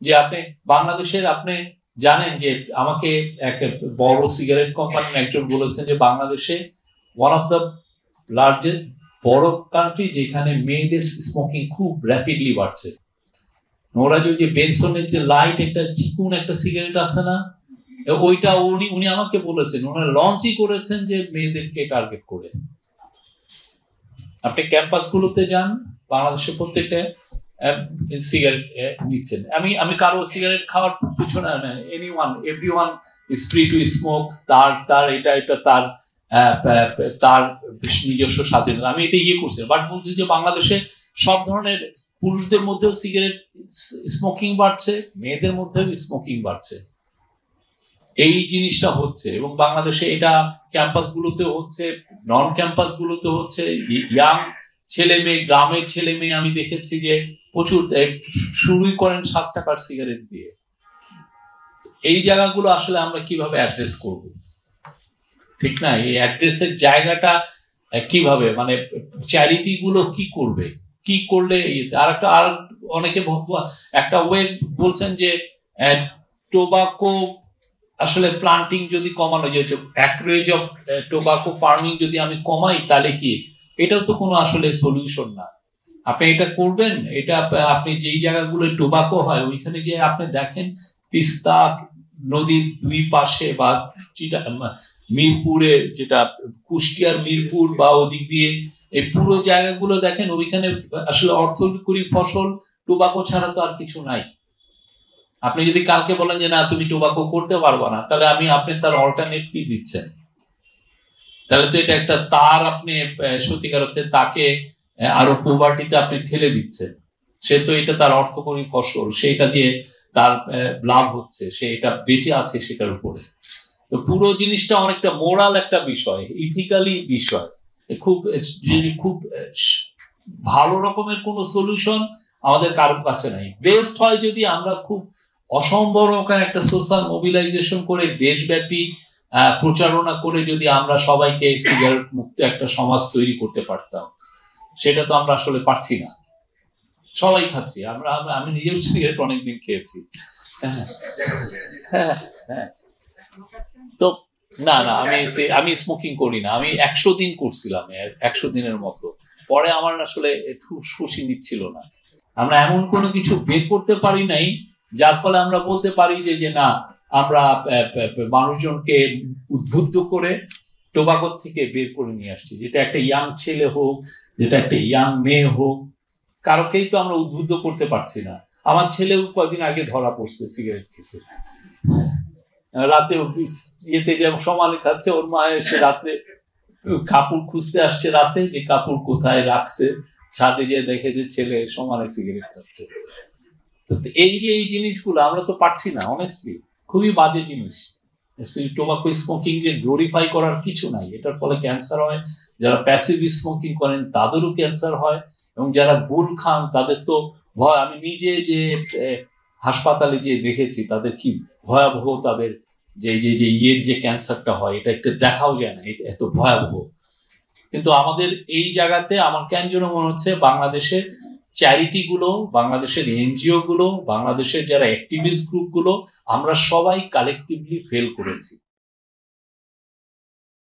যে আপনি বাংলাদেশের আপনি জানেন যে আমাকে এক বড় সিগারেট কোম্পানির একজন বলেছেন যে বাংলাদেশে ওয়ান অফ দ্য লার্জেস্ট বড় কান্ট্রি যেখানে মেয়েদের স্মোকিং খুব র্যাপিডলি বাড়ছে। ওরা যে বেনসনের যে লাইট একটা চিকুন একটা সিগারেট আছে না, ওইটা উনি আমাকে বলেছেন ওনারা লঞ্চই করেছেন যে মেয়েদেরকে টার্গেট করে। আপনি ক্যাম্পাসগুলোতে যান, বাংলাদেশের প্রত্যেকটা সিগারেট নিচ্ছেন। আমি কারো সিগারেট খাওয়ার পিছনে everyone is free to smoke, তার এটা তার নিজস্ব স্বাধীনতা, আমি এটা করছি। বাট বলছি যে বাংলাদেশে সব ধরনের পুরুষদের মধ্যেও সিগারেট স্মোকিং বাড়ছে, মেয়েদের মধ্যেও স্মোকিং বাড়ছে, এই জিনিসটা হচ্ছে। এবং বাংলাদেশে এটা ক্যাম্পাসগুলোতে হচ্ছে, নন ক্যাম্পাসগুলোতে হচ্ছে। ইয়াং ছেলে মেয়ে, গ্রামের ছেলে মেয়ে আমি দেখেছি যে প্রচুর শুরুই করেন 7 টাকার সিগারেট দিয়ে। এই জায়গাগুলো আসলে আমরা কিভাবে অ্যাড্রেস করব, ঠিক না? এই অ্যাড্রেসের জায়গাটা কিভাবে, মানে চ্যারিটি গুলো কি করবে, কি করলে। আর অনেকে একটা ওয়ে বলছেন যে টোবাকো আসলে প্লান্টিং যদি কমানো যায়, অ্যাক্রেজ অফ টোবাকো ফার্মিং যদি আমি কমাই, তাহলে কি এটাও তো কোনো আসলে সলিউশন না। আপনি এটা করবেন, এটা আপনি যেই জায়গাগুলো টোবাকো হয় ওইখানে যে আপনি দেখেন তিস্তা নদীর 2 পাশে বা মিরপুরে, যেটা কুষ্টিয়ার মিরপুর বা ওদিক দিয়ে এই পুরো জায়গাগুলো দেখেন, ওইখানে আসলে অর্থকরী ফসল টোবাকো ছাড়া তো আর কিছু নাই। আপনি যদি কালকে বলেন যে না তুমি টোবাকো করতে পারবা না, তাহলে আপনি তার অল্টারনেট কি দিচ্ছেন? তাহলে তো এটা একটা তার আপনি সত্যিকার অর্থে তাকে আরো পোভার্টিতে আপনি ঠেলে দিচ্ছেন। সে তো এটা তার অর্থকরী ফসল, সেটা দিয়ে তার লাভ হচ্ছে, সে এটা বেঁচে আছে সেটার উপরে। তো পুরো জিনিসটা অনেকটা মোরাল একটা বিষয়, ইথিক্যালি বিষয়। খুব ভালো রকমের কোন সলিউশন আমাদের কারোর কাছে নাই। বেস্ট হয় যদি আমরা খুব অসম্ভব একটা সোশ্যাল মোবিলাইজেশন করে, দেশব্যাপী প্রচারণা করে যদি আমরা সবাইকে সিগারেট মুক্ত একটা সমাজ তৈরি করতে পারতাম। সেটা তো আমরা আসলে পারছি না, সবাই খাচ্ছি। আমি নিজেও সিগারেট অনেকদিন খেয়েছি। হ্যাঁ, তো না আমি স্মোকিং করি না। আমি 100 দিন করছিলাম, 100 দিনের মতো। পরে আমার আসলে খুশি নিচ্ছিল না। আমরা এমন কোনো কিছু বের করতে পারি নাই যার ফলে আমরা বলতে পারি যে না আমরা মানুষজনকে উদ্বুদ্ধ করে টোবাকো থেকে বের করে নিয়ে আসছি। যেটা একটা ইয়াং ছেলে হোক, যেটা একটা ইয়াং মেয়ে হোক, কারোকেই তো আমরা উদ্বুদ্ধ করতে পারছি না। আমার ছেলেও কয়েকদিন আগে ধরা পড়ছে সিগারেট খেতে, রাতে ইয়েতে যেমন সমানে খাচ্ছে, ওর মা এসে রাত্রে কাপড় খুঁজতে আসছে রাতে, যে কাপড় কোথায় রাখছে, ছাদে যে দেখে যে ছেলে সমানে সিগারেট খাচ্ছে। তো এই জিনিসগুলো আমরা তো পারছি না, অনেস্টলি খুবই বাজে জিনিস। টোবাকো স্মোকিং কে গ্লোরিফাই করার কিছু নাই, এটার ফলে ক্যান্সার হয়। যারা প্যাসিভ স্মোকিং করেন তাদেরও ক্যান্সার হয়, এবং যারা গুল খান তাদের তো ভয়। আমি নিজে যে হাসপাতালে যে দেখেছি তাদের কি ভয়াবহ, তাদের যে ক্যান্সারটা হয়, এটা একটু দেখাও যায় না, এটা এত ভয়াবহ। কিন্তু আমাদের এই জায়গাতে আমার কেন যেন মনে হচ্ছে বাংলাদেশের চ্যারিটি গুলো, বাংলাদেশের এনজিও গুলো, বাংলাদেশের যারা অ্যাক্টিভিস্ট গ্রুপ গুলো, আমরা সবাই কালেকটিভলি ফেল করেছি।